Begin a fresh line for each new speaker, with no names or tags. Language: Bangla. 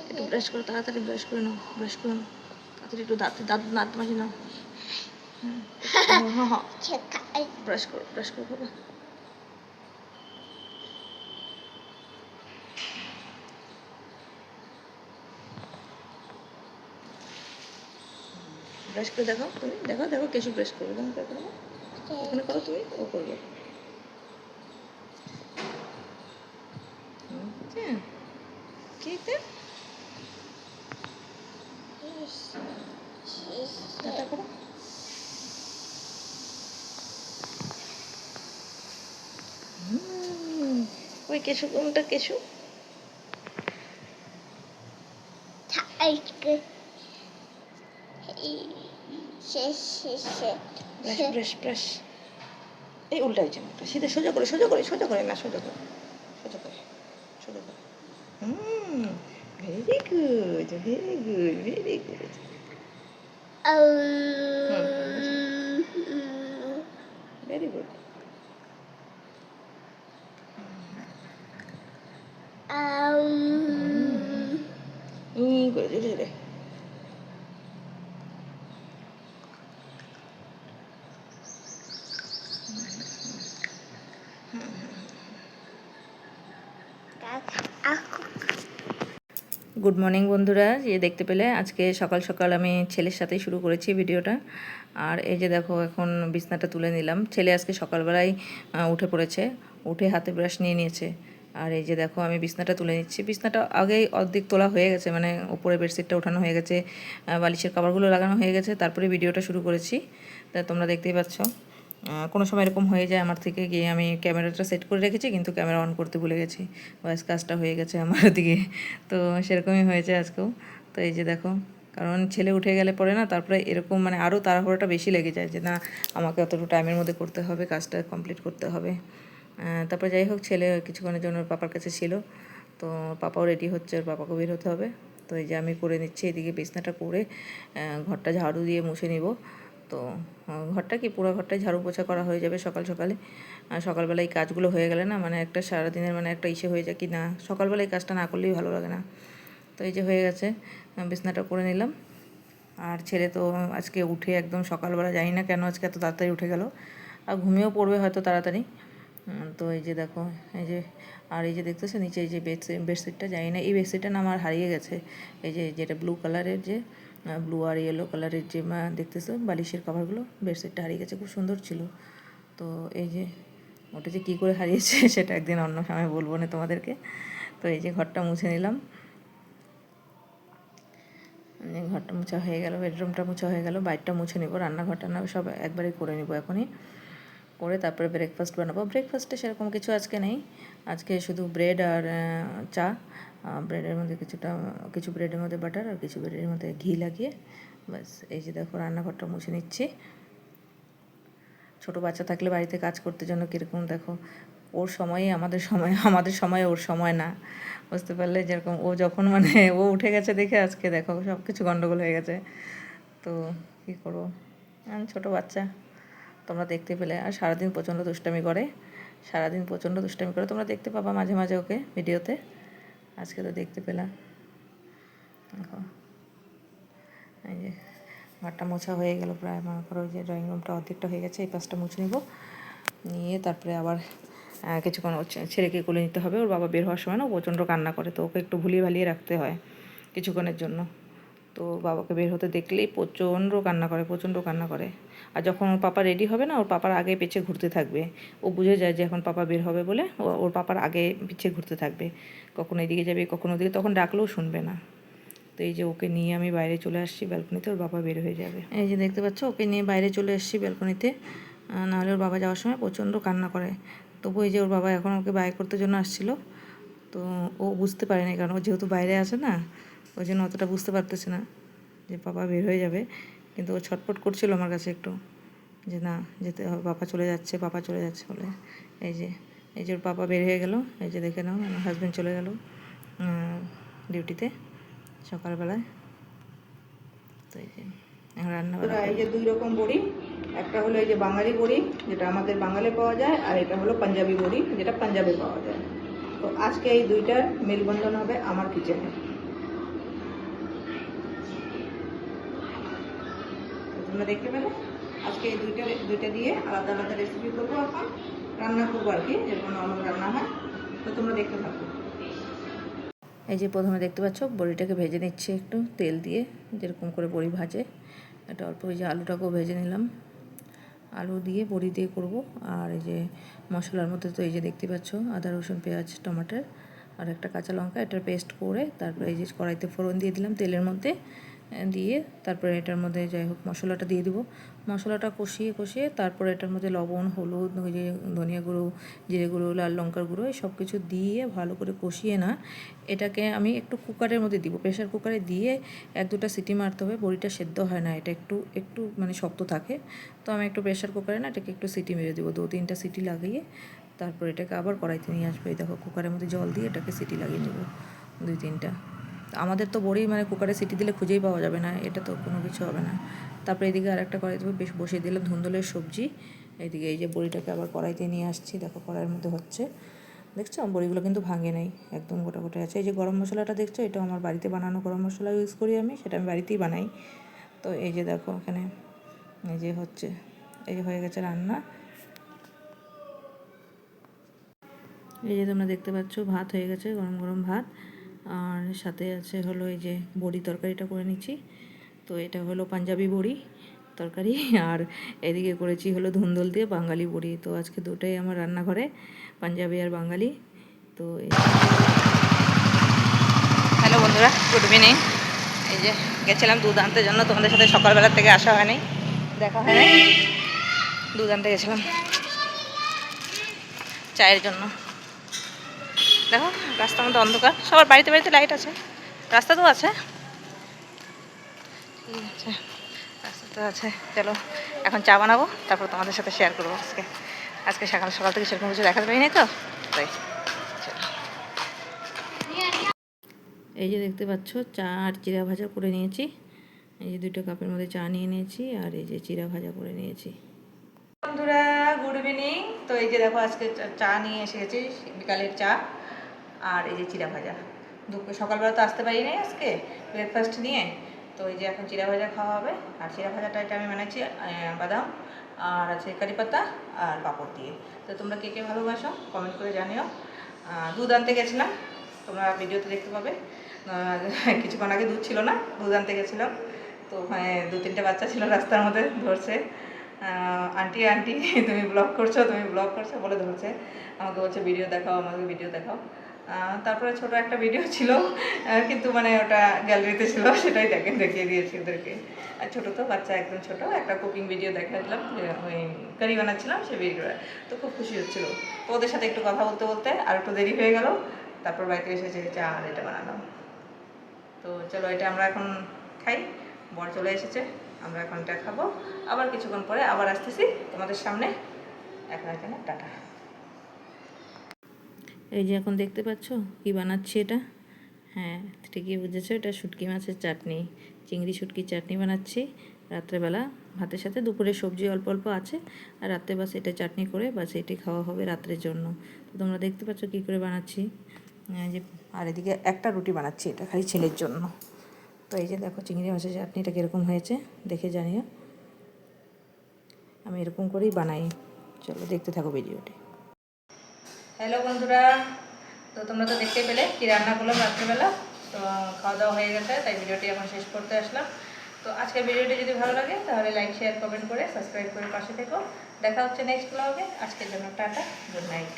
একটু ব্রাশ করো, তাড়াতাড়ি ব্রাশ করে নাও, ব্রাশ করে নাও তাড়াতাড়ি, একটু দাঁত মাঝে নাও। ব্রাশ করো, ব্রাশ করো বাবা। ব্রাশ করে দেখাও তুমি, দেখো দেখো কেশু ব্রাশ করবে, দেখো ওখানে করো তুমি, ও করবে। টাটা করো। ওই কেশু, কোনটা কেশু? Brush brush. এই উল্টা হয়েছে না, সিধে সোজা করে, সোজা করে, সোজা করে না, সোজা করে, সোজা করে, সোজা করে। Very good, very good, very good. Very good. করে জোরে জোরে। গুড মর্নিং বন্ধুরা, যে দেখতে পেলে আজকে সকাল সকাল আমি ছেলের সাথেই শুরু করেছি ভিডিওটা। আর এই যে দেখো এখন বিছনাটা তুলে নিলাম। ছেলে আজকে সকালবেলায় উঠে পড়েছে, উঠে হাতে ব্রাশ নিয়ে নিয়েছে। আর এই যে দেখো আমি বিছনাটা তুলে নিচ্ছি। বিছনাটা আগেই অর্ধেক তোলা হয়ে গেছে, মানে উপরে বেডশিটটা ওঠানো হয়ে গেছে, বালিশের কভারগুলো লাগানো হয়ে গেছে, তারপরে ভিডিওটা শুরু করেছি। তা তোমরা দেখতেই পাচ্ছ। কোনো সময় এরকম হয়ে যায় আমার থেকে, গিয়ে আমি ক্যামেরাটা সেট করে রেখেছি কিন্তু ক্যামেরা অন করতে ভুলে গেছি, ব্যাস কাজটা হয়ে গেছে আমার দিকে। তো সেরকমই হয়েছে আজকেও। তো এই যে দেখো, কারণ ছেলে উঠে গেলে পরে না, তারপরে এরকম মানে আরও তাড়াহুড়োটা বেশি লেগে যায় যে না আমাকে অতটুকু টাইমের মধ্যে করতে হবে, কাজটা কমপ্লিট করতে হবে। তারপরে যাই হোক, ছেলে কিছুক্ষণের জন্য ওর পাপার কাছে ছিল, তো পাপাও রেডি হচ্ছে, ওর পাপাকেও বের হতে হবে। তো এই যে আমি করে নিচ্ছি, এদিকে বিছনাটা করে ঘরটা ঝাড়ু দিয়ে মুছে নিব। তো ঘরটা কি পুরো ঘরটাই ঝাড়ু পোছা করা হয়ে যাবে সকাল সকালে। সকালবেলায় এই কাজগুলো হয়ে গেলে না, মানে একটা সারাদিনের মানে একটা ইসে হয়ে যায় কি না, সকালবেলায় কাজটা না করলেই ভালো লাগে না। তো এই যে হয়ে গেছে, বিছনাটা করে নিলাম। আর ছেলে তো আজকে উঠে একদম সকালবেলা, জানি না কেন আজকে এত তাড়াতাড়ি উঠে গেল, আর ঘুমিয়েও পড়বে হয়তো তাড়াতাড়ি। তো এই যে দেখো, এই যে আর এই যে দেখতেছো নিচে এই যে বেডশিটটা, জানি না এই বেডশিটটা না আমার হারিয়ে গেছে। এই যে যেটা ব্লু কালারের, যে ব্লু আর ইয়েলো কালারের যে দেখতেছো বালিশের কভারগুলো, বেডশিটটা হারিয়ে গেছে, খুব সুন্দর ছিল। তো এই যে ওটা যে কী করে হারিয়েছে সেটা একদিন অন্য সময় বলবো না তোমাদেরকে। তো এই যে ঘরটা মুছে নিলাম, ঘরটা মোছা হয়ে গেল, বেডরুমটা মোছা হয়ে গেল, বাইরটা মুছে নেবো, রান্নাঘরটা না সব একবারেই করে নেবো এখনই, করে তারপরে ব্রেকফাস্ট বানাবো। ব্রেকফাস্টে সেরকম কিছু আজকে নেই, আজকে শুধু ব্রেড আর চা। ব্রেডের মধ্যে কিছু ব্রেডের মধ্যে বাটার আর কিছু ব্রেডের মধ্যে ঘি লাগিয়ে ব্যাস। এই যে দেখো রান্নাঘরটা মুছে নিচ্ছি। ছোটো বাচ্চা থাকলে বাড়িতে কাজ করতে জন্য কীরকম দেখো, ওর সময়ই আমাদের সময়, আমাদের সময় ওর সময় না, বুঝতে পারলে? যেরকম ও যখন মানে ও উঠে গেছে দেখে আজকে দেখো সব কিছু গণ্ডগোল হয়ে গেছে। তো কী করবো, ছোটো বাচ্চা তোমরা দেখতে পেলে। আর সারাদিন প্রচণ্ড দুষ্টামি করে, সারাদিন প্রচণ্ড দুষ্টামি করে, তোমরা দেখতে পাবা মাঝে মাঝে ওকে ভিডিওতে। আজকে তো দেখতে পেলাম। দেখো এই যে ঘরটা মোছা হয়ে গেল প্রায়, মনে করো ওই যে ড্রয়িং রুমটা অর্ধেকটা হয়ে গেছে, এই পাশটা মুছে নেব, নিয়ে তারপরে আবার কিছুক্ষণ ছেলেকে কোলে নিতে হবে। ওর বাবা বের হওয়ার সময় না প্রচণ্ড কান্না করে, তো ওকে একটু ভুলিয়ে ভালিয়ে রাখতে হয় কিছুক্ষণের জন্য। তো বাবাকে বের হতে দেখলেই প্রচণ্ড কান্না করে, প্রচণ্ড কান্না করে। আর যখন ওর পাপা রেডি হবে না, ওর পাপার আগে পিছে ঘুরতে থাকবে। ও বুঝে যায় যে এখন পাপা বের হবে বলে, ওর পাপার আগে পিছে ঘুরতে থাকবে, কখনো এদিকে যাবে কখনো ওদিকে, তখন ডাকলেও শুনবে না। তো এই যে ওকে নিয়ে আমি বাইরে চলে আসছি ব্যালকনিতে, ওর বাবা বের হয়ে যাবে। এই যে দেখতে পাচ্ছ, ওকে নিয়ে বাইরে চলে এসেছি ব্যালকনিতে, নাহলে ওর বাবা যাওয়ার সময় প্রচণ্ড কান্না করে। তবু এই যে ওর বাবা এখন ওকে বাই করতে জন্য আসছিলো, তো ও বুঝতে পারেনি, কারণ ও যেহেতু বাইরে আছে না, ওই জন্য অতটা বুঝতে পারতেছে না যে পাপা বের হয়ে যাবে। কিন্তু ও ছটফট করছিল আমার কাছে একটু, যে না যেতে হবে, পাপা চলে যাচ্ছে, পাপা চলে যাচ্ছে বলে। এই যে ওর পাপা বের হয়ে গেল, এই যে দেখে নাও আমার হাজব্যান্ড চলে গেল ডিউটিতে সকালবেলায়। তো এই যে এখন রান্নাবান্না। এই যে 2 রকম বড়ি, একটা হলো এই যে বাঙালি বড়ি যেটা আমাদের বাঙালি পাওয়া যায়, আর এটা হলো পাঞ্জাবি বড়ি যেটা পাঞ্জাবে পাওয়া যায়। তো আজকে এই দুইটার মেলবন্ধন হবে আমার কিচেনে। তোমরা দেখতে পেলে আজকে এই দুইটা দিয়ে আলাদা আলাদা রেসিপি করবো, এখন রান্না করবো আর কি, যেরকম নরমাল রান্না হয়। তো তোমরা দেখতে থাকো। এই যে প্রথমে দেখতে পাচ্ছ বড়িটাকে ভেজে নিচ্ছি একটু তেল দিয়ে, যেরকম করে বড়ি ভাজে। এটা অল্প ওই যে আলুটাকেও ভেজে নিলাম, আলু দিয়ে বড়ি দিয়ে করব। আর এই যে মশলার মধ্যে তো এই যে দেখতে পাচ্ছ আদা রসুন পেঁয়াজ টমাটোর আর একটা কাঁচা লঙ্কা, এটার পেস্ট করে তারপরে এই যে কড়াইতে ফোড়ন দিয়ে দিলাম তেলের মধ্যে দিয়ে, তারপরে এটার মধ্যে যাই হোক মশলাটা দিয়ে দিব। মশলাটা কষিয়ে তারপরে এটার মধ্যে লবণ হলুদ ওই যে ধনিয়া গুঁড়ো জিরে গুঁড়ো লাল লঙ্কার গুঁড়ো এই সব কিছু দিয়ে ভালো করে কষিয়ে না এটাকে আমি একটু কুকারের মধ্যে দিব, প্রেশার কুকারে দিয়ে 1-2টা সিটি মারতে হবে। বড়িটা সেদ্ধ হয় না, এটা একটু মানে শক্ত থাকে। তো আমি একটু প্রেশার কুকারে না এটাকে একটু সিটি মেরে দেবো, 2-3টা সিটি লাগিয়ে তারপর এটাকে আবার কড়াইতে নিয়ে আসবো। এই দেখো কুকারের মধ্যে জল দিয়ে এটাকে সিটি লাগিয়ে নেব 2-3টা। আমাদের তো বড়ি মানে কুকারে সিটি দিলে খুঁজেই পাওয়া যাবে না, এটা তো কোনো কিছু হবে না। তারপরে এদিকে আরেকটা কড়াইতে বেশ বসিয়ে দিলাম ধুন্দুলের সবজি। এইদিকে এই যে বড়িটাকে আবার কড়াইতে নিয়ে আসছি, দেখো কড়াইয়ের মধ্যে হচ্ছে, দেখছো বড়িগুলো কিন্তু ভাঙে নাই, একদম গোটা গোটা আছে। এই যে গরম মশলাটা দেখছো, এটা আমার বাড়িতে বানানো গরম মশলা ইউজ করি আমি, সেটা আমি বাড়িতেই বানাই। তো এই যে দেখো এখানে এই যে হচ্ছে, এই যে হয়ে গেছে রান্না। এই যে তোমরা দেখতে পাচ্ছ ভাত হয়ে গেছে, গরম গরম ভাত, আর সাথে আছে হলো এই যে বড়ি তরকারিটা করে নিচ্ছি। তো এটা হলো পাঞ্জাবি বড়ি তরকারি, আর এদিকে করেছি হলো ধুন্দুল দিয়ে বাঙালি বড়ি। তো আজকে দুটোই আমার রান্নাঘরে, পাঞ্জাবি আর বাঙালি। তো হ্যালো বন্ধুরা, গুড ইভিনিং। এই যে গেছিলাম দুধ আনতে জন্য, তোমাদের সাথে সকালবেলার থেকে আসা হয়নি, দেখা হয় নাই। দুধ আনতে গেছিলাম চায়ের জন্য। দেখো রাস্তার মধ্যে অন্ধকার, সবার বাড়িতে বাড়িতে লাইট আছে, রাস্তা তো আছে, ঠিক আছে রাস্তা তো আছে। চলো এখন চা বানাবো, তারপর তোমাদের সাথে শেয়ার করবো। আজকে সকাল সকাল থেকে সেরকম কিছু দেখাতে পারিনি তো, তাই চলো। এই যে দেখতে পাচ্ছ চা আর চিড়া ভাজা করে নিয়েছি। এই যে 2টা কাপের মধ্যে চা নিয়ে নিয়েছি, আর এই যে চিড়া ভাজা করে নিয়েছি। বন্ধুরা গুড ইভিনিং। তো এই যে দেখো আজকে চা নিয়ে এসে গেছি, বিকালের চা, আর এই যে চিড়া ভাজা। সকালবেলা তো আসতে পারিনি আজকে ব্রেকফাস্ট নিয়ে, তো এই যে এখন চিড়া ভাজা খাওয়া হবে। আর চিড়া ভাজাটা এটা আমি বানাচ্ছি বাদাম আর আছে কারি পাতা আর পাঁপড় দিয়ে। তো তোমরা কে কে ভালোবাসো কমেন্ট করে জানিও। দুধ আনতে গেছিলাম, তোমরা ভিডিওতে দেখতে পাবে। কিছুক্ষণ আগে দুধ ছিল না, দুধ আনতে গেছিলাম। তো ওখানে 2-3টে বাচ্চা ছিল রাস্তার মধ্যে, ধরছে আন্টি আন্টি তুমি ব্লগ করছো বলে ধরছে, আমাকে বলছে ভিডিও দেখাও, আমাকে ভিডিও দেখাও। তারপরে ছোট একটা ভিডিও ছিল, কিন্তু মানে ওটা গ্যালারিতে ছিল, সেটাই দেখিয়ে দিয়েছি ওদেরকে। আর ছোটো তো বাচ্চা, একদম ছোটো, একটা কুকিং ভিডিও দেখালাম, ওই কারি বানাচ্ছিলাম সেই ভিডিওটা। তো খুব খুশি হচ্ছিলো। তো ওদের সাথে একটু কথা বলতে বলতে আর একটু দেরি হয়ে গেল, তারপর বাড়িতে এসেছে চা আর এটা বানালাম। তো চলো এটা আমরা এখন খাই, বর চলে এসেছে, আমরা এখন এটা খাবো। আবার কিছুক্ষণ পরে আবার আসতেছি তোমাদের সামনে। এখন এখানে টাটা। এই যে এখন দেখতে পাচ্ছ কি বানাচ্ছি এটা, হ্যাঁ ঠিকই বুঝেছো, এটা শুটকি মাছের চাটনি, চিংড়ি শুটকির চাটনি বানাচ্ছি রাত্রেবেলা ভাতের সাথে। দুপুরে সবজি অল্প অল্প আছে, আর রাত্রে বাস এটা চাটনি করে বাস এটি খাওয়া হবে রাত্রের জন্য। তো তোমরা দেখতে পাচ্ছ কী করে বানাচ্ছি। যে আর এদিকে একটা রুটি বানাচ্ছি, এটা খালি ছেলের জন্য। তো এই যে দেখো চিংড়ি মাছের চাটনিটা কীরকম হয়েছে দেখে জানিও, আমি এরকম করেই বানাই। চলো দেখতে থাকো ভিডিওটি। হ্যালো বন্ধুরা, তো তোমরা তো দেখতে পেলে কী রান্না করলাম রাত্রিবেলা। তো খাওয়া দাওয়া হয়ে গেছে, তাই ভিডিওটি এখন শেষ করতে আসলাম। তো আজকের ভিডিওটি যদি ভালো লাগে তাহলে লাইক শেয়ার কমেন্ট করে সাবস্ক্রাইব করে পাশে থেকো। দেখা হচ্ছে নেক্সট ব্লগে। আজকের জন্য টাটা, গুড নাইট।